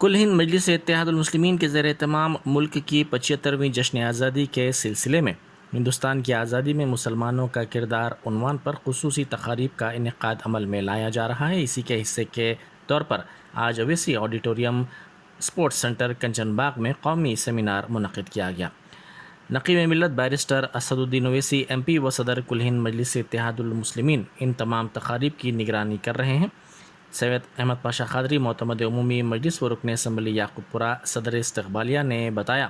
कुल हिंद मजलिस इत्तेहादुल मुस्लिमीन के ज़ेर तमाम मुल्क की 75वीं जश्न आज़ादी के सिलसिले में हिंदुस्तान की आज़ादी में मुसलमानों का किरदार उन्वान पर खुसूसी तकारीब का इनेकाद अमल में लाया जा रहा है। इसी के हिस्से के तौर पर आज Owaisi auditorium sports centre Kanchanbagh में कौमी सेमिनार मुनक़िद किया गया। नक़ीब मिल्लत बैरिस्टर असदुद्दीन ओवैसी MP व सदर कुल हिंद मजलिस इत्तेहादुल मुस्लिमीन इन तमाम तकारीब की निगरानी कर रहे हैं। सैयद अहमद पाशा क़ादरी मोतमद उमूमी मजलिस व रुकन असम्बली याकूबपुरा सदर इस्तक़बालिया ने बताया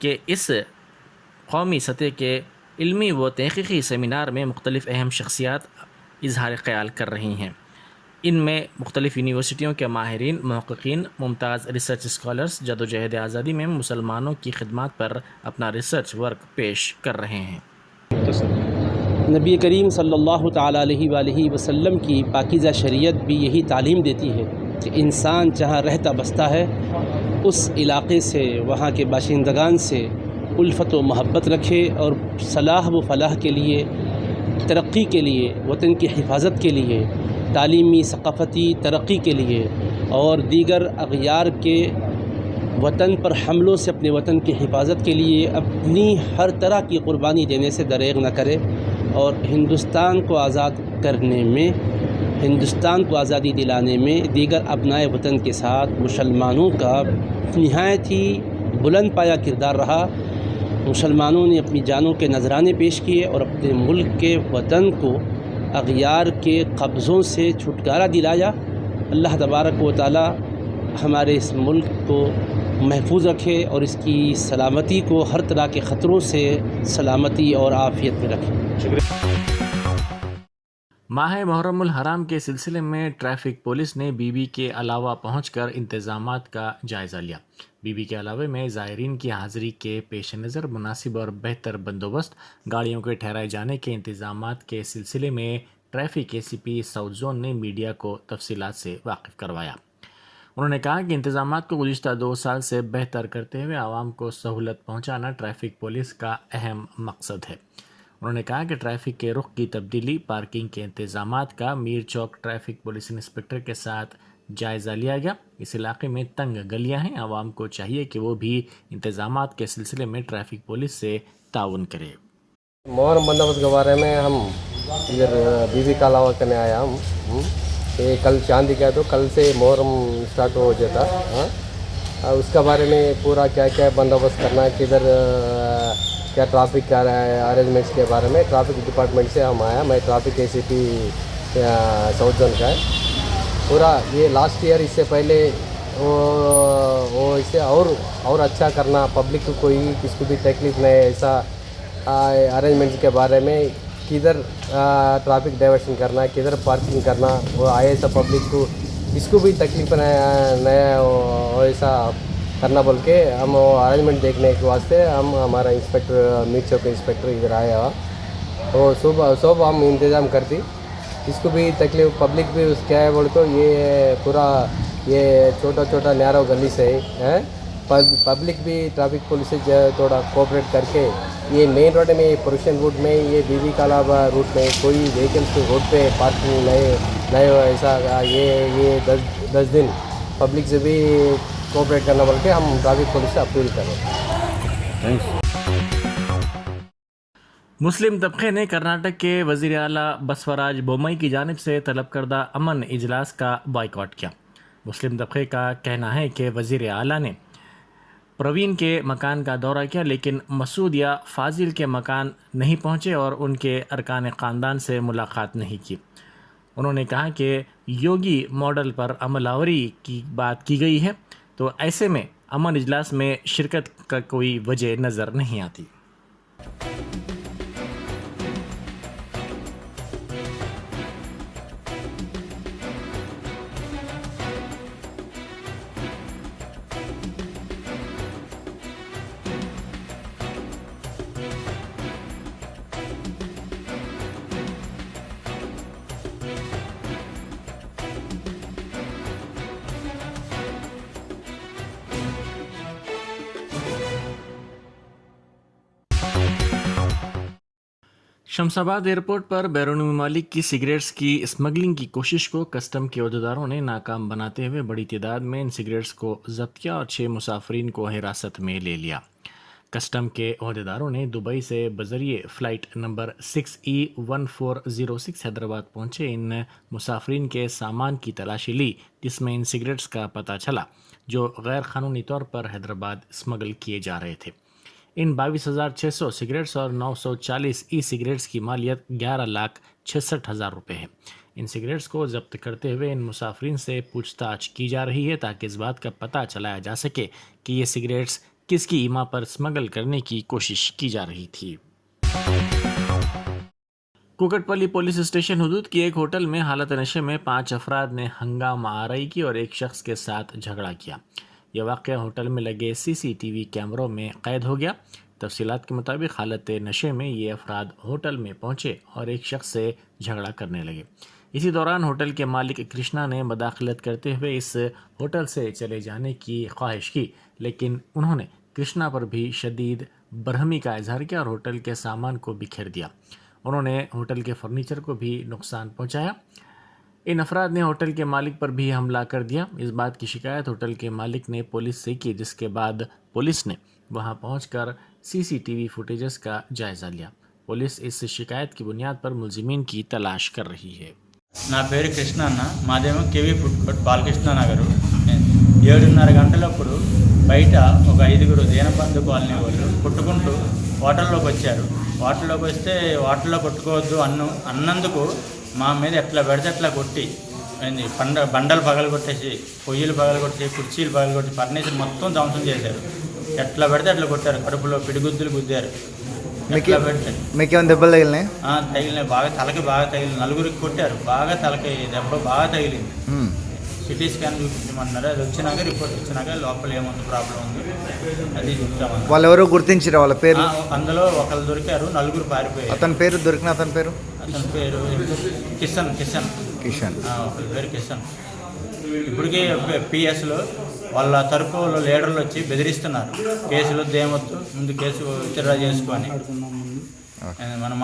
कि इस कौमी सतह के इल्मी व तहक़ीक़ी सेमिनार में मुख्तलिफ़ अहम शख्सियात इजहार ख़याल कर रही हैं। इनमें मुख्तलिफ़ यूनिवर्सिटियों के माहिरीन, मुहक़्क़ीन, मुमताज़ रिसर्च स्कॉलर्स जदोजहद आज़ादी में मुसलमानों की खिदमत पर अपना रिसर्च वर्क पेश कर रहे हैं। नबी करीम सल्लल्लाहु तआला अलैहि वसल्लम की पाकीज़ा शरीयत भी यही तालीम देती है कि इंसान जहाँ रहता बसता है उस इलाक़े से, वहाँ के बाशिंदगान से उल्फ़त व महब्बत रखे और सलाह व फलाह के लिए, तरक्की के लिए, वतन की हिफाजत के लिए, तालीमी सक़ाफ़ती तरक्की के लिए और दीगर अग़यार के वतन पर हमलों से अपने वतन की हिफाजत के लिए अपनी हर तरह की क़ुरबानी देने से दरेग न करे और हिंदुस्तान को आज़ाद करने में, हिंदुस्तान को आज़ादी दिलाने में दीगर अपनाए वतन के साथ मुसलमानों का निहायत ही बुलंद पाया किरदार रहा। मुसलमानों ने अपनी जानों के नजराने पेश किए और अपने मुल्क के वतन को अग़यार के कब्ज़ों से छुटकारा दिलाया। अल्लाह तबारक व तआला हमारे इस मुल्क को महफूज रखे और इसकी सलामती को हर तरह के ख़तरों से सलामती और आफ़ियत में रखे। माह मुहर्रमुल हराम के सिलसिले में ट्रैफिक पुलिस ने बीबी के अलावा पहुंचकर इंतज़ामात का जायज़ा लिया। बीबी के अलावे में ज़ायरीन की हाज़िरी के पेश नज़र मुनासिब और बेहतर बंदोबस्त, गाड़ियों के ठहराए जाने के इंतज़ामात के सिलसिले में ट्रैफिक ACP साउथ जोन ने मीडिया को तफसीलात से वाकिफ़ करवाया। उन्होंने कहा कि इंतज़ामात को गुज़िश्ता 2 साल से बेहतर करते हुए आवाम को सहूलत पहुँचाना ट्रैफिक पुलिस का अहम मकसद है। उन्होंने कहा कि ट्रैफिक के रुख की तब्दीली, पार्किंग के इंतज़ामात का मीर चौक ट्रैफिक पुलिस इंस्पेक्टर के साथ जायज़ा लिया गया। इस इलाके में तंग गलियां हैं, आवाम को चाहिए कि वो भी इंतज़ामात के सिलसिले में ट्रैफिक पुलिस से ताउन करे। मोहर्रम बंदोबस्त के बारे में हम इधर बीबी का अलावा करने आया हम ये कल चांदी का, तो कल से मुहर्रम स्टार्ट हो जाता। हाँ, उसका बारे में पूरा क्या क्या बंदोबस्त करना, किधर क्या ट्रैफिक का अरेंजमेंट्स के बारे में ट्रैफिक डिपार्टमेंट से हम आया। मैं ट्रैफिक ACP साउथ जोन का है पूरा। ये लास्ट ईयर इससे पहले वो इसे और अच्छा करना, पब्लिक को कोई किसको भी तकलीफ नहीं, ऐसा अरेंजमेंट्स के बारे में, किधर ट्रैफिक डाइवर्शन करना, किधर पार्किंग करना, वो ऐसा पब्लिक को इसको भी तकलीफ नया ऐसा करना बोल के हम वो अरेंजमेंट देखने के वास्ते हम हमारा इंस्पेक्टर मीर चौक इंस्पेक्टर इधर आया। तो सब हम इंतज़ाम करती, इसको भी तकलीफ पब्लिक भी उस क्या है बोल तो ये पूरा ये छोटा नैरो गली से है। पब्लिक भी ट्रैफिक पुलिस से थोड़ा कोऑपरेट करके ये मेन रोड में, पोर्शन रूट में, ये बीबी का अलावा रूट में कोई व्हीकल्स रोड पे पार्किंग नहीं हो, ऐसा ये 10 दिन पब्लिक से भी कोऑपरेट करना बोल के हम ट्रैफिक पुलिस से अपील करें। मुस्लिम तबके ने कर्नाटक के वज़ीर आला बसवराज बोम्मई की जानिब से तलब करदा अमन इजलास का बाइकआउट किया। मुस्लिम तबके का कहना है कि वज़ीर आला ने प्रवीण के मकान का दौरा किया, लेकिन मसूद या फाजिल के मकान नहीं पहुंचे और उनके अरकान ख़ानदान से मुलाकात नहीं की। उन्होंने कहा कि योगी मॉडल पर अमलावरी की बात की गई है, तो ऐसे में अमन इजलास में शिरकत का कोई वजह नज़र नहीं आती। शमशाबाद एयरपोर्ट पर बैरून ममालिक की सिगरेट्स की स्मगलिंग की कोशिश को कस्टम के अहदेदारों ने नाकाम बनाते हुए बड़ी तादाद में इन सिगरेट्स को जब्त किया और 6 मुसाफरीन को हिरासत में ले लिया। कस्टम के अहदेदारों ने दुबई से बजरिए फ़्लाइट नंबर 6E1406 हैदराबाद पहुंचे इन मुसाफरीन के सामान की तलाशी ली, जिसमें इन सिगरेट्स का पता चला जो गैर कानूनी तौर पर हैदराबाद स्मगल किए जा रहे थे। इन 22,600 सिगरेट्स और 940 ई सिगरेट्स की मालियत 11,66,000 रुपये है। इन सिगरेट्स को जब्त करते हुए इन मुसाफरीन से पूछताछ की जा रही है ताकि इस बात का पता चलाया जा सके कि ये सिगरेट्स किसकी ईमा पर स्मगल करने की कोशिश की जा रही थी। कुकटपल्ली पुलिस स्टेशन हुदूद की एक होटल में हालत नशे में 5 अफराद ने हंगामा आराई की और एक शख्स के साथ झगड़ा किया। यह वाक़या होटल में लगे CCTV कैमरों में कैद हो गया। तफसीलात के मुताबिक हालत नशे में ये अफराद होटल में पहुंचे और एक शख्स से झगड़ा करने लगे। इसी दौरान होटल के मालिक कृष्णा ने मदाखलत करते हुए इस होटल से चले जाने की ख्वाहिश की, लेकिन उन्होंने कृष्णा पर भी शदीद बरहमी का इजहार किया और होटल के सामान को बिखेर दिया। उन्होंने होटल के फर्नीचर को भी नुकसान पहुंचाया। इन अफराद ने होटल के मालिक पर भी हमला कर दिया। इस बात की शिकायत होटल के मालिक ने पुलिस से की, जिसके बाद पुलिस ने वहां पहुंचकर CCTV फुटेजेस का जायजा लिया। पुलिस इस शिकायत की बुनियाद पर मुलजिमीन की तलाश कर रही है। నా పేరు కృష్ణ అన్న, మాదేమో KV food court Balakrishna Nagar. 7:30 గంటలప్పుడు బయట ఒక 5గురు దీనబంధు కాలనీ వాళ్ళు కొట్టుకుంటూ హోటల్లోకి వచ్చారు. హోటల్లోకి వస్తే హోటల్లో కొట్టుకోవద్దు అన్నందుకు మా మీద ఎట్లా పెడితే అట్లా కొట్టి బండలు పగలగొట్టేసి, పొయ్యిలు పగలగొట్టి, కుర్చీలు పగలగొట్టి, ఫర్నిచర్ మొత్తం ధ్వంసం చేశారు. ఎట్లా పెడితే అట్లా కొట్టారు. కడుపులో పిడిగుద్దులు గుద్దారు. మీకేమైనా దెబ్బలు తగిలినాయి? తగిలినాయి, బాగా తలకి బాగా తగిలింది. 4గురికి కొట్టారు, బాగా తలకి దెబ్బ బాగా తగిలింది. సిటీ స్కాన్ చూపించమన్నారు. అది వచ్చినాక రిపోర్ట్ వచ్చినాక లోపల ఏముంది ప్రాబ్లం ఉంది అది చెప్తామన్నారు. వాళ్ళు ఎవరో గుర్తించారు వాళ్ళ పేరు? అందులో ఒకరు దొరికారు, 4గురు పారిపోయారు. అతని పేరు దొరికిన అతని పేరు కిషన్. ఒకరి పేరు కిషన్. ఇప్పటికే పిఎస్లో వాళ్ళ తరపు లీడర్లు వచ్చి బెదిరిస్తున్నారు, కేసులు దేమొద్దు, ముందు కేసు విత్డ్రా చేసుకొని మనం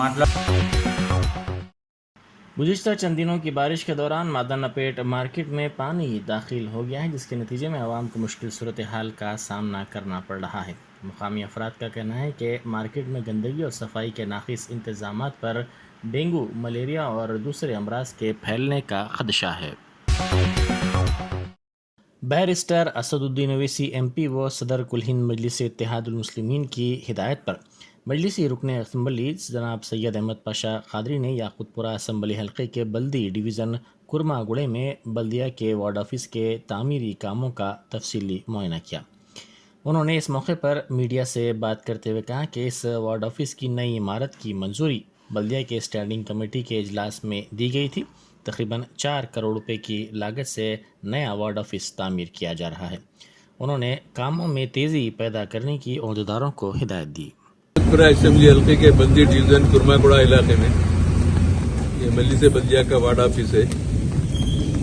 गुज़िश्ता चंद दिनों की बारिश के दौरान मादनपेट मार्केट में पानी दाखिल हो गया है, जिसके नतीजे में आवाम को मुश्किल सूरत हाल का सामना करना पड़ रहा है। मुकामी अफराद का कहना है कि मार्केट में गंदगी और सफाई के नाक़िस इंतज़ामात पर डेंगू, मलेरिया और दूसरे अमराज के फैलने का खदशा है। बैरिस्टर असदुद्दीन ओवैसी MP व सदर कुल हिंद मजलिस इत्तेहादुल मुस्लिमीन की हिदायत पर मजलिसी रुकन असम्बली जनाब सैयद अहमद पाशा कादरी ने याकूतपुरा असम्बली हल्के के बल्दी डिवीज़न कुरमागुड़े में बल्दिया के वार्ड ऑफिस के तामीरी कामों का तफसीली मुआयना किया। उन्होंने इस मौके पर मीडिया से बात करते हुए कहा कि इस वार्ड ऑफिस की नई इमारत की मंजूरी बल्दिया के स्टैंडिंग कमेटी के इजलास में दी गई थी। तकरीबन 4 करोड़ रुपए की लागत से नया वार्ड ऑफिस तामीर किया जा रहा है। उन्होंने कामों में तेज़ी पैदा करने की अहदेदारों को हिदायत दी। असेंबली हल्के के बल्दी डिवीजन कुरमागुड़ा इलाके में ये मजलिस बल्दिया का वार्ड ऑफिस है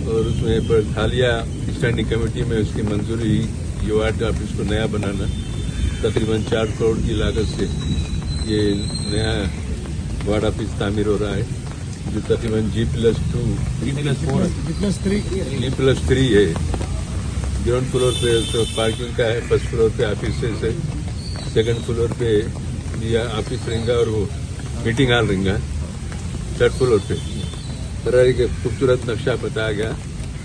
और उसमें पर हालिया स्टैंडिंग कमेटी में उसकी मंजूरी ये वार्ड ऑफिस को नया बनाना, तकरीबन 4 करोड़ की लागत से ये नया वार्ड ऑफिस तामीर हो रहा है, जो तकरीबन G+2 G+3 है। ग्राउंड फ्लोर पे तो पार्किंग का है, फर्स्ट फ्लोर पे ऑफिस है, सेकंड फ्लोर पे या ऑफिस रहेगा और वो मीटिंग हॉल रहेगा, थर्ड फ्लोर पे तरह के खूबसूरत नक्शा बताया गया।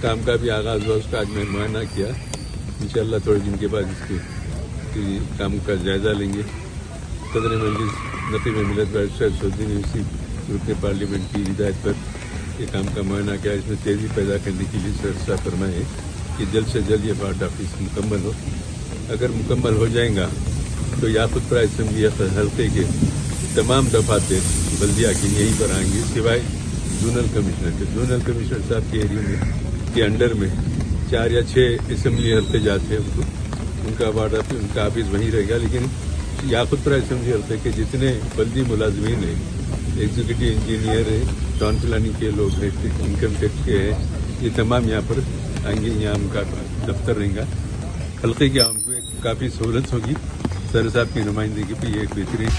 काम का भी आगाज हुआ, उसका आज मैं मुआयना किया। इंशाल्लाह थोड़े दिन के बाद इसकी काम का जायजा लेंगे। सदर मजलिस नकीब मिलत बैरिस्टर असदुद्दीन ओवैसी रुकन पार्लियामेंट की हिदायत पर ये काम का मुआयना किया। इसमें तेज़ी पैदा करने के लिए सरसा फरमाए कि जल्द से जल्द ये वार्ड ऑफिस मुकम्मल हो। अगर मुकम्मल हो जाएगा तो याकूतपुरा असेंबली हल्के के तमाम दफातर बल्दिया के यहीं पर आएंगे, सिवाय जोनल कमिश्नर साहब के एरिया में के अंडर में 4 या 6 असेंबली हल्के जाते हैं, उनका वार्ड ऑफिस उनका ऑफिस वहीं रहेगा। लेकिन याकूतपुरा असेंबली हल्के के जितने बल्दी मुलाजमीन हैं, एग्जीक्यूटिव इंजीनियर है, टाउन प्लानिंग के लोग हैं, इनकम टैक्स के हैं, ये तमाम यहाँ पर आएंगे। यहाँ उनका दफ्तर रहेगा। हल्के के आवाम को काफ़ी सहूलत होगी। सर साहब की नुमाइंदगी भी एक बेहतरीन।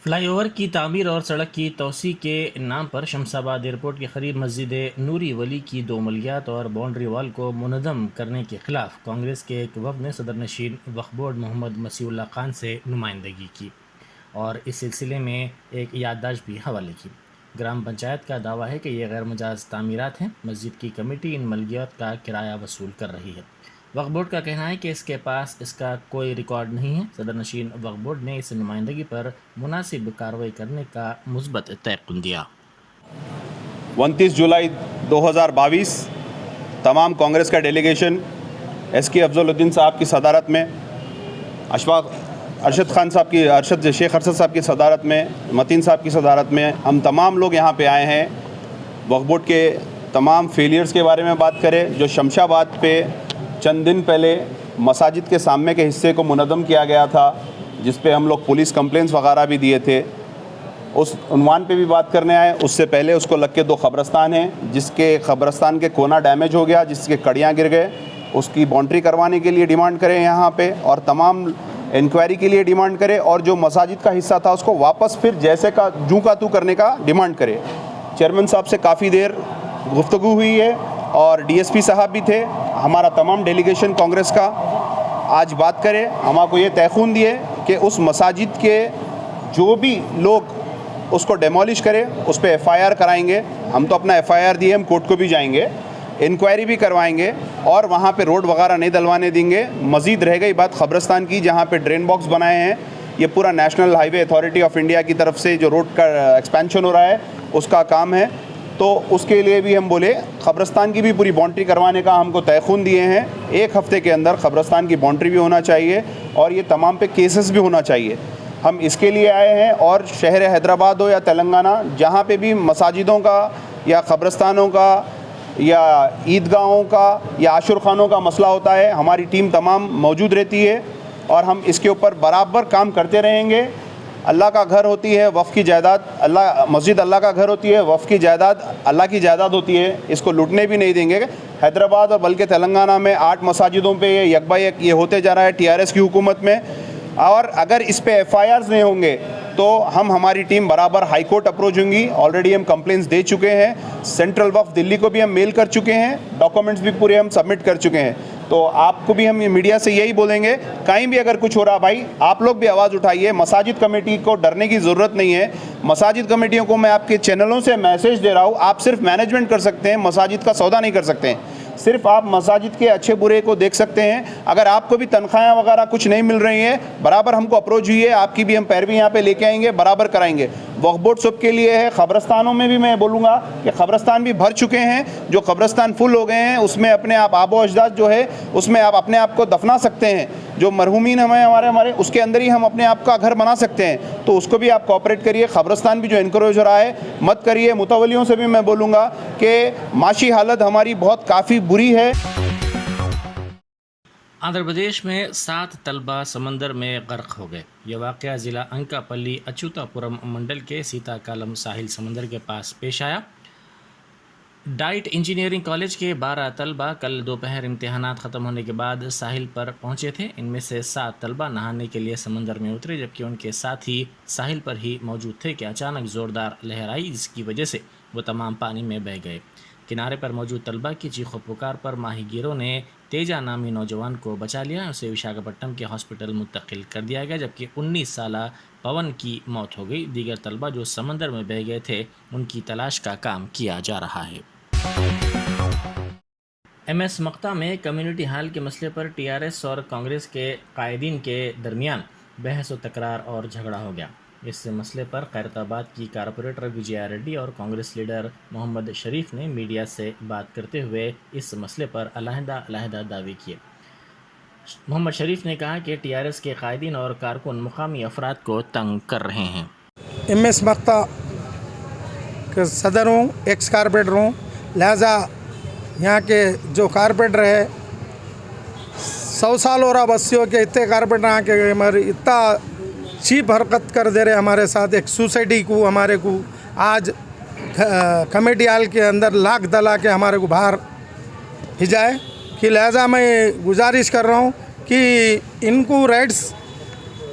फ्लाईओवर की तामीर और सड़क की तोसी के नाम पर शमशाबाद एयरपोर्ट के करीब मस्जिद नूरी वली की 2 मलियात और बाउंड्री वाल को मुनज़्ज़म करने के खिलाफ कांग्रेस के एक वफ़द ने सदर नशीन वक्फ बोर्ड मोहम्मद मसीहुल्लाह खान से नुमाइंदगी की और इस सिलसिले में एक याददाश्त भी हवाले की। ग्राम पंचायत का दावा है कि ये गैर मजाज तामीरात हैं। मस्जिद की कमेटी इन मलियात का किराया वसूल कर रही है। वक्फ बोर्ड का कहना है कि इसके पास इसका कोई रिकॉर्ड नहीं है। सदर नशीन वक्फ बोर्ड ने इस नुमाइंदगी पर मुनासिब कार्रवाई करने का मुस्बत तयक़ुन दिया। 29 जुलाई 2022 तमाम कांग्रेस का डेलीगेशन SK अफजलुद्दीन साहब की सदारत में, अरशद खान साहब की शेख अरशद साहब की सदारत में, मतीन साहब की सदारत में हम तमाम लोग यहाँ पे आए हैं। वक्फ बोर्ड के तमाम फेलियर्स के बारे में बात करें। जो शमशाबाद पे चंद दिन पहले मसाजिद के सामने के हिस्से को मुनज़्ज़म किया गया था, जिस पे हम लोग पुलिस कंप्लेंट्स वगैरह भी दिए थे, उस उन्वान पे भी बात करने आए। उससे पहले उसको लग के 2 क़ब्रस्तान हैं, जिसके क़ब्रस्तान के कोना डैमेज हो गया, जिसके कड़ियाँ गिर गए, उसकी बाउंड्री करवाने के लिए डिमांड करें यहाँ पे और तमाम इंक्वायरी के लिए डिमांड करें और जो मसाजिद का हिस्सा था उसको वापस फिर जैसे का जूँ का तू करने का डिमांड करें। चेयरमैन साहब से काफ़ी देर गुफ्तगू हुई है और DSP साहब भी थे। हमारा तमाम डेलीगेशन कांग्रेस का आज बात करे, हमको ये तयख़ून दिए कि उस मसाजिद के जो भी लोग उसको डेमोलिश करें उस पर FIR कराएंगे। हम तो अपना FIR दिए, हम कोर्ट को भी जाएंगे, इंक्वायरी भी करवाएंगे और वहाँ पे रोड वगैरह नहीं डलवाने देंगे। मज़ीद रह गई बात क़ब्रस्तान की, जहाँ पे ड्रेन बॉक्स बनाए हैं, ये पूरा national highway authority of India की तरफ से जो रोड का एक्सपेंशन हो रहा है उसका काम है, तो उसके लिए भी हम बोले क़ब्रस्तान की भी पूरी बाउंड्री करवाने का हमको तयख़ून दिए हैं। 1 हफ़्ते के अंदर क़ब्रस्तान की बाउंड्री भी होना चाहिए और ये तमाम पे केसेस भी होना चाहिए। हम इसके लिए आए हैं और शहर हैदराबाद हो या तेलंगाना, जहाँ पे भी मसाजिदों का या क़ब्रस्तानों का या ईदगाहों का या आशुर खानों का मसला होता है, हमारी टीम तमाम मौजूद रहती है और हम इसके ऊपर बराबर काम करते रहेंगे। अल्लाह का घर होती है वफ़ की जायदाद, मस्जिद अल्लाह का घर होती है, वफ़ की जायदाद अल्लाह की जायदाद होती है, इसको लूटने भी नहीं देंगे। हैदराबाद और बल्कि तेलंगाना में 8 मसाजिदों पे ये यकबायक ये होते जा रहा है TRS की हुकूमत में, और अगर इस पे FIRs नहीं होंगे तो हम हमारी टीम बराबर हाई कोर्ट अप्रोच होंगी। ऑलरेडी हम कंप्लेंट्स दे चुके हैं, सेंट्रल वक्फ दिल्ली को भी हम मेल कर चुके हैं, डॉक्यूमेंट्स भी पूरे हम सबमिट कर चुके हैं। तो आपको भी हम मीडिया से यही बोलेंगे, कहीं भी अगर कुछ हो रहा भाई आप लोग भी आवाज़ उठाइए। मसाजिद कमेटी को डरने की ज़रूरत नहीं है। मसाजिद कमेटियों को मैं आपके चैनलों से मैसेज दे रहा हूँ, आप सिर्फ मैनेजमेंट कर सकते हैं, मसाजिद का सौदा नहीं कर सकते हैं। सिर्फ आप मसाजिद के अच्छे बुरे को देख सकते हैं। अगर आपको भी तनख्वाहें वगैरह कुछ नहीं मिल रही हैं, बराबर हमको अप्रोच हुई है, आपकी भी हम पैरवी यहाँ पे लेके आएंगे, बराबर कराएंगे। वक्फ बोर्ड सबके लिए है। क़ब्रस्तानों में भी मैं बोलूँगा कि क़ब्रस्तान भी भर चुके हैं, जो क़ब्रस्तान फुल हो गए हैं उसमें अपने आप आबो अजदाद जो है उसमें आप अपने आप को दफना सकते हैं। जो मरहूमीन हमारे उसके अंदर ही हम अपने आप का घर बना सकते हैं, तो उसको भी आप कोऑपरेट करिए। क़ब्रस्तान भी जो इनकरेज हो रहा है मत करिए। मुतवल्लियों से भी मैं बोलूँगा कि माशी हालत हमारी बहुत काफ़ी बुरी है। आंध्र प्रदेश में 7 तलबा समंदर में गर्क हो गए। यह वाक़या ज़िला अंकापल्ली अच्युतापुरम मंडल के सीताकालम साहिल समंदर के पास पेश आया। डाइट इंजीनियरिंग कॉलेज के 12 तलबा कल दोपहर इम्तिहानात ख़त्म होने के बाद साहिल पर पहुंचे थे। इनमें से 7 तलबा नहाने के लिए समंदर में उतरे, जबकि उनके साथी साहिल पर ही मौजूद थे कि अचानक ज़ोरदार लहर आई, जिसकी वजह से वो तमाम पानी में बह गए। किनारे पर मौजूद तलबा की चीखो पुकार पर माहीगीरों ने तेजा नामी नौजवान को बचा लिया। उसे विशाखापट्टनम के हॉस्पिटल मुंतकिल कर दिया गया, जबकि 19 साला पवन की मौत हो गई। दीगर तलबा जो समंदर में बह गए थे उनकी तलाश का काम किया जा रहा है। MS मक्ता में कम्युनिटी हॉल के मसले पर TRS और कांग्रेस के कायदीन के दरमियान बहस व तकरार और झगड़ा हो गया। इस मसले पर खैरताबाद की कारपोरेटर विजया रेड्डी और कांग्रेस लीडर मोहम्मद शरीफ ने मीडिया से बात करते हुए इस मसले पर अलहदा दावे किए। मोहम्मद शरीफ ने कहा कि TRS के कायदीन और कारकुन मुकामी अफराद को तंग कर रहे हैं। MS मक्ता के सदर हूँ, एक्स कारपोरेटर हूँ, लिहाजा यहाँ के जो कारपोरेटर है 100 साल हो रहा बस्तियों के, इतने कारपोरेटर यहाँ के हमारे इतना चीप हरकत कर दे रहे हमारे साथ। एक सोसाइटी को हमारे को आज कमेटी हॉल के अंदर लाख दला के हमारे को बाहर भेजाए कि लिहाजा मैं गुजारिश कर रहा हूँ कि इनको राइट्स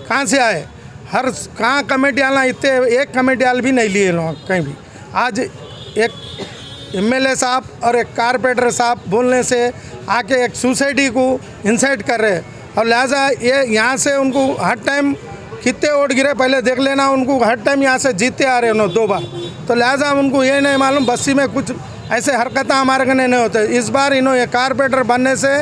कहाँ से आए। हर कहाँ कमेटी वाला इतने एक कमेटी वाले भी नहीं लिए लोग कहीं भी। आज एक एमएलए साहब और एक कारपोरेटर साहब बोलने से आके एक सोसाइटी को इंसल्ट कर रहे हैं, और लिहाजा ये यहाँ से उनको हर टाइम कितने वोट गिरे पहले देख लेना, उनको हर टाइम यहाँ से जीतते आ रहे हैं उन्होंने 2 बार। तो लिहाजा उनको ये नहीं मालूम बस्ती में कुछ ऐसे हरकतें हमारे करने नहीं होते। इस बार इन्होंने कारपोरेटर बनने से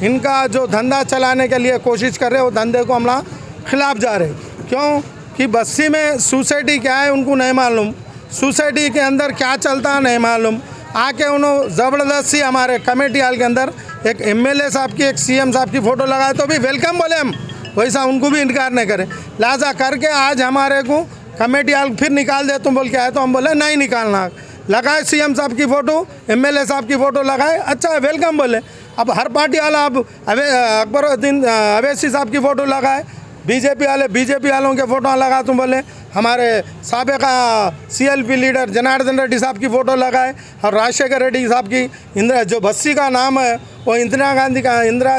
इनका जो धंधा चलाने के लिए कोशिश कर रहे हैं वो धंधे को हमला खिलाफ जा रहे हैं। क्यों कि बस्ती में सोसाइटी क्या है उनको नहीं मालूम, सोसाइटी के अंदर क्या चलता है नहीं मालूम। आके उन्होंने ज़बरदस्ती हमारे कमेटी हाल के अंदर एक एमएलए साहब की एक सीएम साहब की फ़ोटो लगाए तो भी वेलकम बोले हम, वैसा उनको भी इनकार नहीं करें। लिहाजा करके आज हमारे को कमेटी हाल फिर निकाल दे तुम बोल के आए, तो हम बोले नहीं निकालना। लगाए सीएम साहब की फ़ोटो, एमएलए साहब की फ़ोटो लगाए, अच्छा वेलकम बोले। अब हर पार्टी वाला अब अकबरुद्दीन अवैसी साहब की फ़ोटो लगाए, बीजेपी वालों के फ़ोटो लगा तुम बोले, हमारे साबिका सीएलपी लीडर जनार्दन रेड्डी साहब की फ़ोटो लगाए, और राजशेखर रेड्डी साहब की इंदिरा जो बस्ती का नाम है वो इंदिरा गांधी का इंदिरा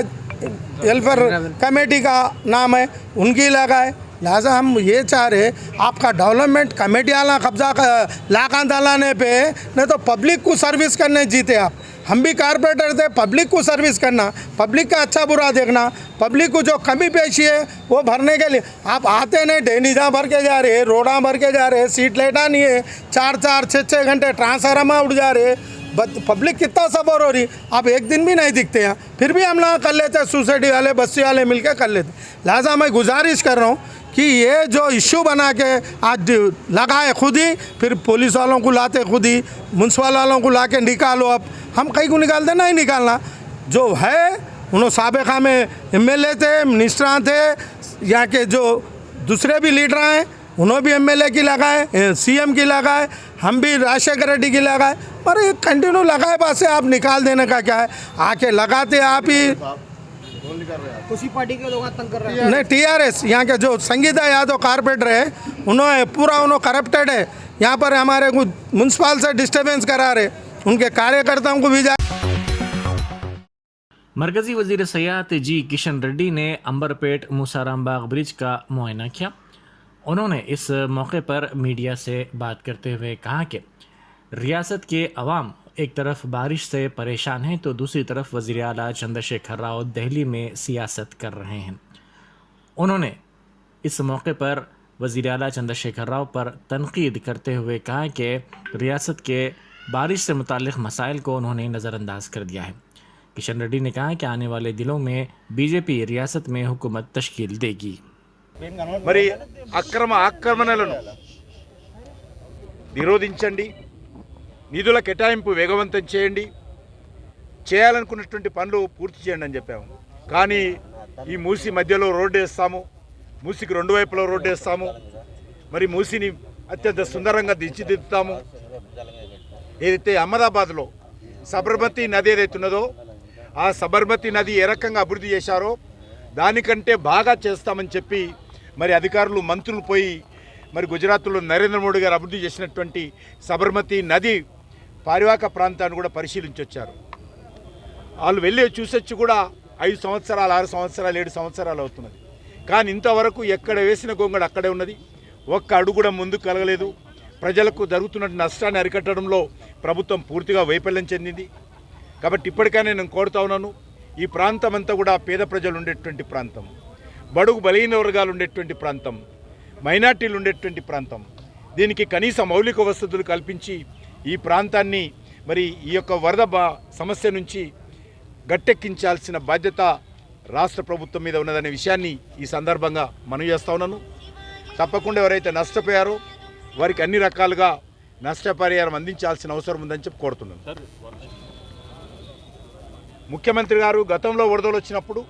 वेलफेयर कमेटी का नाम है उनकी लगाए। लिहाजा हम ये चाह रहे आपका डेवलपमेंट कमेटी वाला कब्जा लाकान डालाने पे, नहीं तो पब्लिक को सर्विस करने जीते आप। हम भी कारपोरेटर थे, पब्लिक को सर्विस करना, पब्लिक का अच्छा बुरा देखना, पब्लिक को जो कमी पेशी है वो भरने के लिए आप आते नहीं, डेनीजा भर के जा रहे, रोडा भर के जा रहे, सीट लेटा नहीं है, 4-4, 6-6 घंटे ट्रांसफार्मर उड़ जा रहे, पब्लिक कितना सफर हो रही, आप एक दिन भी नहीं दिखते हैं। फिर भी हम लोग कर लेते, सोसाइटी वाले बस्ती वाले मिलकर कर लेते। लिहाजा मैं गुजारिश कर रहा हूँ कि ये जो इश्यू बना के आज लगाए खुद ही, फिर पुलिस वालों को लाते खुद ही, म्यूनसिपल वालों को ला के निकालो। अब हम कहीं को निकालते नहीं निकालना, जो है उन्होंने साबिका में एमएलए थे, मिनिस्टर थे, यहाँ के जो दूसरे भी लीडर हैं उन्होंने भी एमएलए की लगाए, सीएम की लगाए, हम भी राजशेखर रेड्डी की लगाए, पर ये कंटिन्यू लगाए पास से आप निकाल देने का क्या है, आके लगाते आप ही उसी पार्टी के लोग तंग कर रहे हैं। नहीं, टीआरएस यहाँ के जो संगीता यादव कारपोरेटर है उन्होंने पूरा करप्टेड है, यहाँ पर हमारे को म्यूनसिपल से डिस्टर्बेंस करा रहे, उनके कार्यकर्ताओं को भी जा। मरकज़ी वज़ीर सयाहत जी किशन रेड्डी ने अंबरपेट मूसाराम बाग ब्रिज का मुआयना किया। उन्होंने इस मौके पर मीडिया से बात करते हुए कहा कि रियासत के अवाम एक तरफ बारिश से परेशान हैं तो दूसरी तरफ वज़ीर आला चंद्रशेखर राव दिल्ली में सियासत कर रहे हैं। उन्होंने इस मौके पर वज़ीर आला चंद्रशेखर राव पर तनकीद करते हुए कहा कि रियासत के बारिश से मुताल्लिक़ मसाइल को उन्होंने नज़रअंदाज कर दिया है। किशन रेड्डी ने कहा कि आने वाले दिनों में बीजेपी रियासत में हुकूमत तश्कील देगी। మరి ఆక్రమణలను నిరోధించండి, నిధుల కేటాయింపు వేగవంతం చేయండి, చేయాలనుకున్నటువంటి పనులు పూర్తి చేయండి అని చెప్పాము. కానీ ఈ మూసి మధ్యలో రోడ్డు వేస్తాము, మూసికి 2 వైపులా రోడ్డు వేస్తాము, మరి మూసిని అత్యంత సుందరంగా తీర్చిదిద్దుతాము. ఏదైతే అహ్మదాబాద్లో సబర్మతి నది ఏదైతే ఉన్నదో ఆ సబర్మతి నది ఏ రకంగా అభివృద్ధి చేశారో దానికంటే బాగా చేస్తామని చెప్పి మరి అధికారులు మంత్రులు పోయి మరి గుజరాత్లో నరేంద్ర మోడీ గారు అభివృద్ధి చేసినటువంటి సబర్మతి నది పారివాహక ప్రాంతాన్ని కూడా పరిశీలించొచ్చారు. వాళ్ళు వెళ్ళి చూసొచ్చి కూడా 5 సంవత్సరాలు 6 సంవత్సరాలు 7 సంవత్సరాలు అవుతున్నది. కానీ ఇంతవరకు ఎక్కడ వేసిన గొంగడు అక్కడే ఉన్నది, ఒక్క అడుగు కూడా ముందుకు కలగలేదు. ప్రజలకు జరుగుతున్న నష్టాన్ని అరికట్టడంలో ప్రభుత్వం పూర్తిగా వైఫల్యం చెందింది. కాబట్టి ఇప్పటికైనా నేను కోరుతా ఉన్నాను, ఈ ప్రాంతం అంతా కూడా పేద ప్రజలు ఉండేటువంటి ప్రాంతం, బడుగు బలహీన వర్గాలు ఉండేటువంటి ప్రాంతం, మైనార్టీలు ఉండేటువంటి ప్రాంతం. దీనికి కనీస మౌలిక వసతులు కల్పించి ఈ ప్రాంతాన్ని మరి ఈ యొక్క వరద సమస్య నుంచి గట్టెక్కించాల్సిన బాధ్యత రాష్ట్ర ప్రభుత్వం మీద ఉన్నదనే విషయాన్ని ఈ సందర్భంగా మనవి చేస్తా ఉన్నాను. తప్పకుండా ఎవరైతే నష్టపోయారో వారికి అన్ని రకాలుగా నష్టపరిహారం అందించాల్సిన అవసరం ఉందని చెప్పి కోరుతున్నాను. ముఖ్యమంత్రి గారు గతంలో వరదలు వచ్చినప్పుడు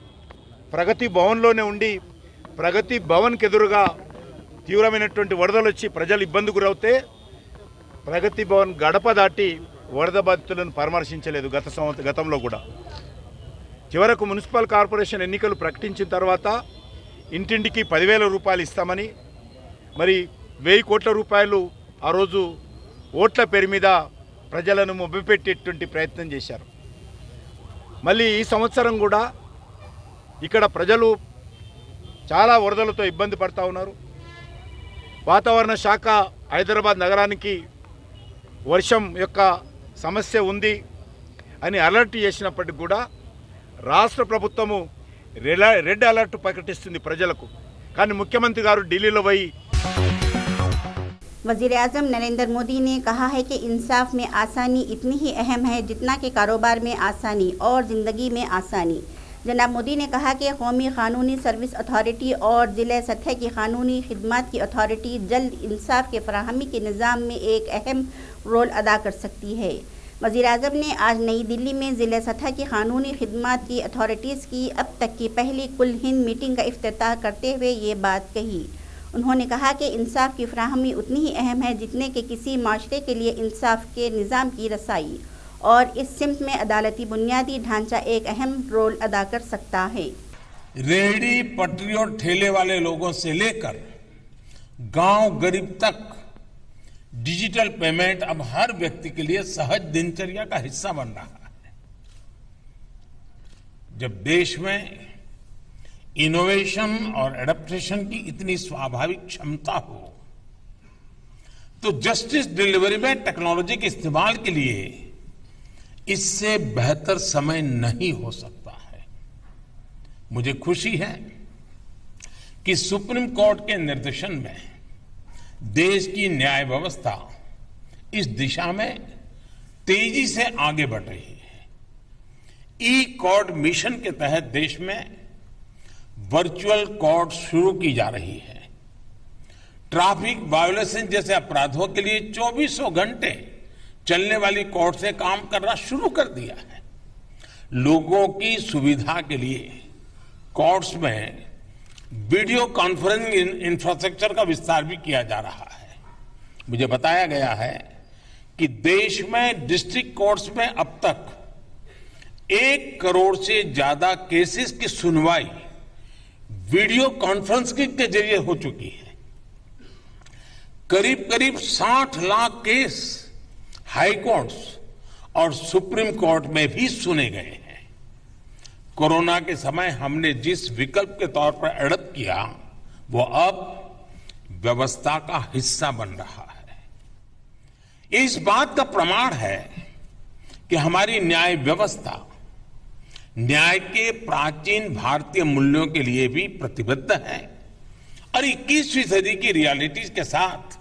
ప్రగతి భవన్లోనే ఉండి ప్రగతి భవన్కి ఎదురుగా తీవ్రమైనటువంటి వరదలు వచ్చి ప్రజలు ఇబ్బంది గురవుతే ప్రగతి భవన్ గడప దాటి వరద బాధితులను పరామర్శించలేదు. గతంలో కూడా చివరకు మున్సిపల్ కార్పొరేషన్ ఎన్నికలు ప్రకటించిన తర్వాత ఇంటింటికి 10,000 రూపాయలు ఇస్తామని మరి 1,000 కోట్ల రూపాయలు ఆ రోజు ఓట్ల పేరు మీద ప్రజలను మొబ్బపెట్టేటువంటి ప్రయత్నం చేశారు. మళ్ళీ ఈ సంవత్సరం కూడా ఇక్కడ ప్రజలు చాలా వరదలతో ఇబ్బంది పడుతూ ఉన్నారు. వాతావరణ శాఖ హైదరాబాద్ నగరానికి వర్షం యొక్క సమస్య ఉంది అని అలర్ట్ చేసినప్పటికీ కూడా రాష్ట్ర ప్రభుత్వము రెడ్ అలర్ట్ ప్రకటిస్తుంది ప్రజలకు. కానీ ముఖ్యమంత్రి గారు ఢిల్లీలో పోయి वज़ीर आज़म नरेंद्र मोदी ने कहा है कि इंसाफ में आसानी इतनी ही अहम है जितना कि कारोबार में आसानी और ज़िंदगी में आसानी। जनाब मोदी ने कहा कि कौमी क़ानूनी सर्विस अथॉरिटी और ज़िला सतह की क़ानूनी खिदमत की अथॉरिटी जल्द इंसाफ के फराहमी के निज़ाम में एक अहम रोल अदा कर सकती है। वज़ीर आज़म ने आज नई दिल्ली में ज़िला सतह की क़ानूनी खिदमत की अथॉरिटीज़ की अब तक की पहली कुल हिंद मीटिंग का इफ्तिताह करते हुए ये बात कही। उन्होंने कहा कि इंसाफ की फराहमी उतनी ही अहम है जितने कि किसी माशरे के लिए इंसाफ के निज़ाम की रसाई, और इस सिमत में अदालती बुनियादी ढांचा एक अहम रोल अदा कर सकता है। रेहड़ी पटरी और ठेले वाले लोगों से लेकर गांव गरीब तक डिजिटल पेमेंट अब हर व्यक्ति के लिए सहज दिनचर्या का हिस्सा बन रहा है। जब देश में इनोवेशन और एडेप्टेशन की इतनी स्वाभाविक क्षमता हो तो जस्टिस डिलीवरी में टेक्नोलॉजी के इस्तेमाल के लिए इससे बेहतर समय नहीं हो सकता है। मुझे खुशी है कि सुप्रीम कोर्ट के निर्देशन में देश की न्याय व्यवस्था इस दिशा में तेजी से आगे बढ़ रही है। ई कोर्ट मिशन के तहत देश में वर्चुअल कोर्ट शुरू की जा रही है। ट्रैफिक वायोलेशन जैसे अपराधों के लिए 24 घंटे चलने वाली कोर्ट से काम करना शुरू कर दिया है। लोगों की सुविधा के लिए कोर्ट्स में वीडियो कॉन्फ्रेंसिंग इंफ्रास्ट्रक्चर का विस्तार भी किया जा रहा है। मुझे बताया गया है कि देश में डिस्ट्रिक्ट कोर्ट्स में अब तक 1 करोड़ से ज्यादा केसेस की सुनवाई वीडियो कॉन्फ्रेंसिंग के जरिए हो चुकी है। करीब करीब 60 लाख केस हाई कोर्ट्स और सुप्रीम कोर्ट में भी सुने गए हैं। कोरोना के समय हमने जिस विकल्प के तौर पर एडप्ट किया वो अब व्यवस्था का हिस्सा बन रहा है। इस बात का प्रमाण है कि हमारी न्याय व्यवस्था न्याय के प्राचीन भारतीय मूल्यों के लिए भी प्रतिबद्ध है और 21वीं सदी की रियलिटीज के साथ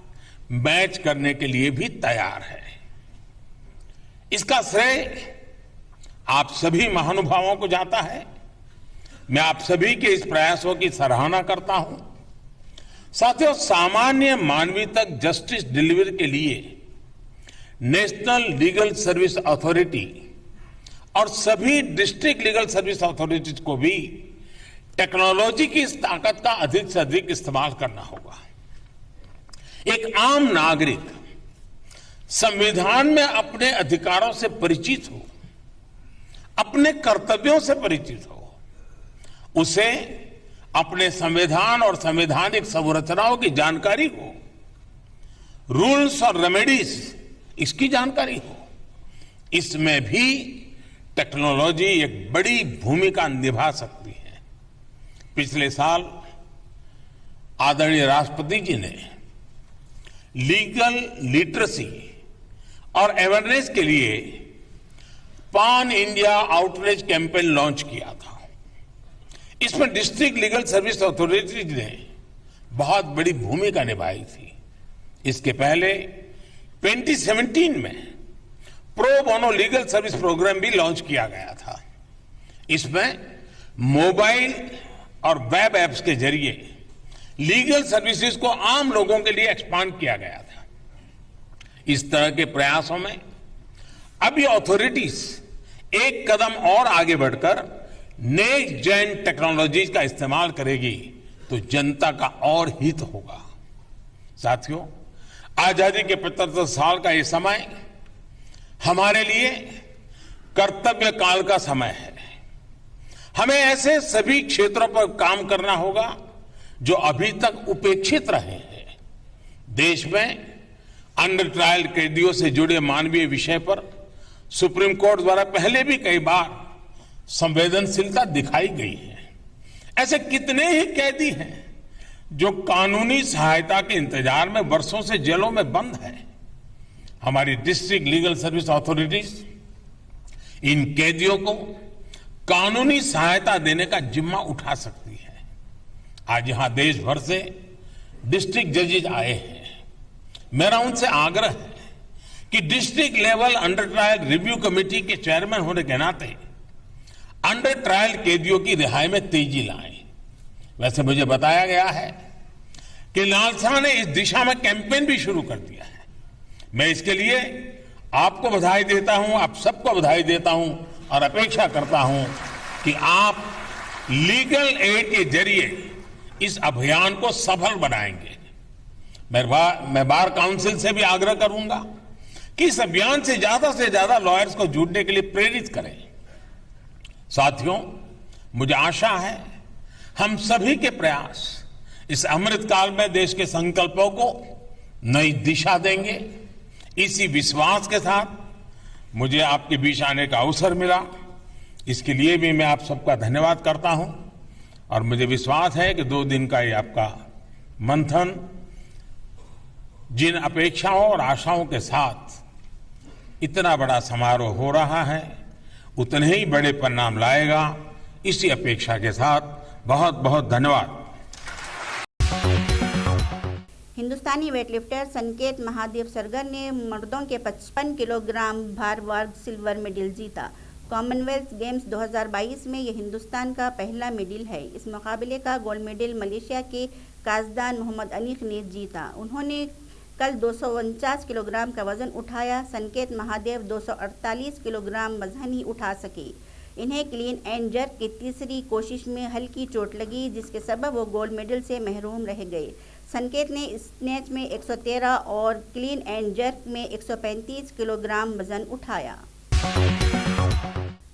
मैच करने के लिए भी तैयार है। इसका श्रेय आप सभी महानुभावों को जाता है। मैं आप सभी के इस प्रयासों की सराहना करता हूं। साथियों, सामान्य मानवीय तक जस्टिस डिलीवरी के लिए नेशनल लीगल सर्विस अथॉरिटी और सभी डिस्ट्रिक्ट लीगल सर्विस अथॉरिटीज को भी टेक्नोलॉजी की इस ताकत का अधिक से अधिक इस्तेमाल करना होगा। एक आम नागरिक संविधान में अपने अधिकारों से परिचित हो, अपने कर्तव्यों से परिचित हो, उसे अपने संविधान और संवैधानिक संरचनाओं की जानकारी हो, रूल्स और रेमेडीज इसकी जानकारी हो। इसमें भी टेक्नोलॉजी एक बड़ी भूमिका निभा सकती है। पिछले साल आदरणीय राष्ट्रपति जी ने लीगल लिटरेसी और अवेयरनेस के लिए पान इंडिया आउटरीच कैंपेन लॉन्च किया था। इसमें डिस्ट्रिक्ट लीगल सर्विस अथॉरिटीज ने बहुत बड़ी भूमिका निभाई थी। इसके पहले 2017 में pro bono legal service programme भी लॉन्च किया गया था। इसमें मोबाइल और वेब एप्स के जरिए लीगल सर्विसेज को आम लोगों के लिए एक्सपांड किया गया था। इस तरह के प्रयासों में अब ये अथॉरिटीज एक कदम और आगे बढ़कर नेक्स्ट जेन टेक्नोलॉजीज का इस्तेमाल करेगी तो जनता का और हित होगा। साथियों, आजादी के 75 साल का ये समय हमारे लिए कर्तव्य काल का समय है। हमें ऐसे सभी क्षेत्रों पर काम करना होगा जो अभी तक उपेक्षित रहे हैं। देश में अंडर ट्रायल कैदियों से जुड़े मानवीय विषय पर सुप्रीम कोर्ट द्वारा पहले भी कई बार संवेदनशीलता दिखाई गई है। ऐसे कितने ही कैदी हैं जो कानूनी सहायता के इंतजार में वर्षों से जेलों में बंद है। हमारी डिस्ट्रिक्ट लीगल सर्विस अथॉरिटीज इन कैदियों को कानूनी सहायता देने का जिम्मा उठा सकती है। आज यहां देश भर से डिस्ट्रिक्ट जजेज आए हैं। मेरा उनसे आग्रह है कि district level under trial review committee के चेयरमैन होने के नाते अंडर ट्रायल कैदियों की रिहाई में तेजी लाएं। वैसे मुझे बताया गया है कि लालसा ने इस दिशा में कैंपेन भी शुरू कर दिया है। मैं इसके लिए आपको बधाई देता हूं, आप सबको बधाई देता हूं और अपेक्षा करता हूं कि आप लीगल एड के जरिए इस अभियान को सफल बनाएंगे। मैं बार काउंसिल से भी आग्रह करूंगा कि इस अभियान से ज्यादा लॉयर्स को जुड़ने के लिए प्रेरित करें। साथियों, मुझे आशा है हम सभी के प्रयास इस अमृतकाल में देश के संकल्पों को नई दिशा देंगे। इसी विश्वास के साथ मुझे आपके बीच आने का अवसर मिला, इसके लिए भी मैं आप सबका धन्यवाद करता हूं और मुझे विश्वास है कि 2 दिन का ये आपका मंथन जिन अपेक्षाओं और आशाओं के साथ इतना बड़ा समारोह हो रहा है उतने ही बड़े परिणाम लाएगा। इसी अपेक्षा के साथ बहुत बहुत धन्यवाद। हिंदुस्तानी वेटलिफ्टर संकेत महादेव सरगर ने मर्दों के 55 किलोग्राम भार वर्ग सिल्वर मेडल जीता। कॉमनवेल्थ गेम्स 2022 में यह हिंदुस्तान का पहला मेडल है। इस मुकाबले का गोल्ड मेडल मलेशिया के काजदान मोहम्मद अनीक ने जीता। उन्होंने कल 249 किलोग्राम का वजन उठाया। संकेत महादेव 248 किलोग्राम वजन ही उठा सके। इन्हें क्लीन एंड जर्क की तीसरी कोशिश में हल्की चोट लगी, जिसके सबब वो गोल्ड मेडल से महरूम रह गए। संकेत ने स्नैच में 113 और क्लीन एंड जर्क में 135 किलोग्राम वजन उठाया।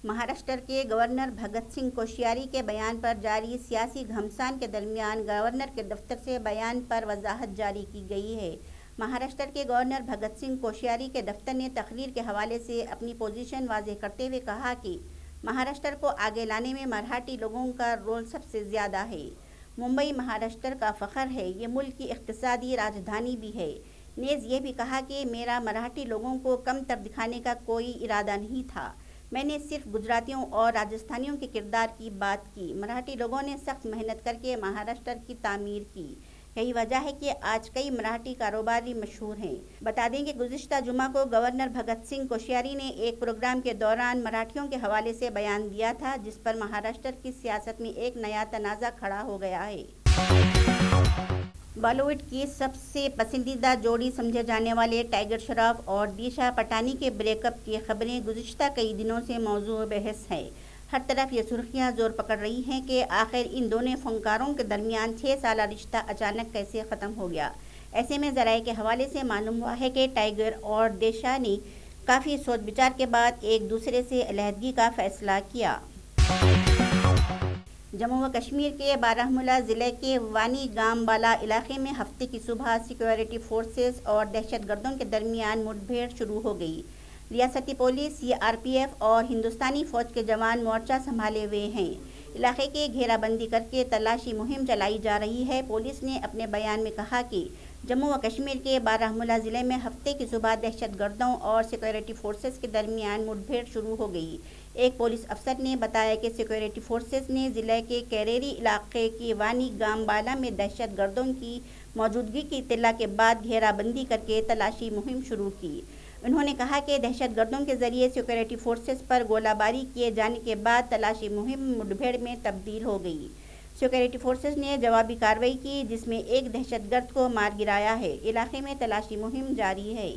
महाराष्ट्र के गवर्नर भगत सिंह कोश्यारी के बयान पर जारी सियासी घमासान के दरमियान गवर्नर के दफ्तर से बयान पर वजाहत जारी की गई है। महाराष्ट्र के गवर्नर भगत सिंह कोश्यारी के दफ्तर ने तकरीर के हवाले से अपनी पोजीशन वाज़ेह करते हुए कहा कि महाराष्ट्र को आगे लाने में मराठी लोगों का रोल सबसे ज़्यादा है। मुंबई महाराष्ट्र का फ़ख्र है, ये मुल्क की इक़्तिसादी राजधानी भी है। नेज़ ये भी कहा कि मेरा मराठी लोगों को कमतर दिखाने का कोई इरादा नहीं था। मैंने सिर्फ गुजरातियों और राजस्थानियों के किरदार की बात की। मराठी लोगों ने सख्त मेहनत करके महाराष्ट्र की तामीर की। यही वजह है कि आज कई मराठी कारोबारी मशहूर हैं। बता दें कि गुज़िश्ता जुमा को गवर्नर भगत सिंह कोश्यारी ने एक प्रोग्राम के दौरान मराठियों के हवाले से बयान दिया था, जिस पर महाराष्ट्र की सियासत में एक नया तनाज़ा खड़ा हो गया है। बॉलीवुड की सबसे पसंदीदा जोड़ी समझे जाने वाले टाइगर श्रॉफ और दिशा पटानी के ब्रेकअप की खबरें गुज़िश्ता कई दिनों से मौजूद बहस है। हर तरफ ये सुर्खियां जोर पकड़ रही हैं कि आखिर इन दोनों फनकारों के दरमियान 6 साल रिश्ता अचानक कैसे ख़त्म हो गया। ऐसे में ज़राए के हवाले से मालूम हुआ है कि टाइगर और दिशा ने काफ़ी सोच विचार के बाद एक दूसरे से अलहदगी का फैसला किया। जम्मू व कश्मीर के बारामूला ज़िले के वानी गामबाला इलाके में हफ्ते की सुबह सिक्योरिटी फोर्सेस और दहशतगर्दों के दरमियान मुठभेड़ शुरू हो गई। रियासती पुलिस, CRPF और हिंदुस्तानी फ़ौज के जवान मोर्चा संभाले हुए हैं। इलाके की घेराबंदी करके तलाशी मुहिम चलाई जा रही है। पुलिस ने अपने बयान में कहा कि जम्मू व कश्मीर के बारामूला ज़िले में हफ्ते की सुबह दहशतगर्दों और सिक्योरिटी फोर्सेस के दरमियान मुठभेड़ शुरू हो गई। एक पुलिस अफसर ने बताया कि सिक्योरिटी फोर्सेस ने ज़िले के कैरेरी इलाके की वानी गामबाला में दहशतगर्दों की मौजूदगी की इत्तला के बाद घेराबंदी करके तलाशी मुहिम शुरू की। उन्होंने कहा कि दहशतगर्दों के जरिए सिक्योरिटी फोर्सेस पर गोलाबारी किए जाने के बाद तलाशी मुहिम मुठभेड़ में तब्दील हो गई। सिक्योरिटी फोर्सेस ने जवाबी कार्रवाई की, जिसमें एक दहशतगर्द को मार गिराया है। इलाके में तलाशी मुहिम जारी है।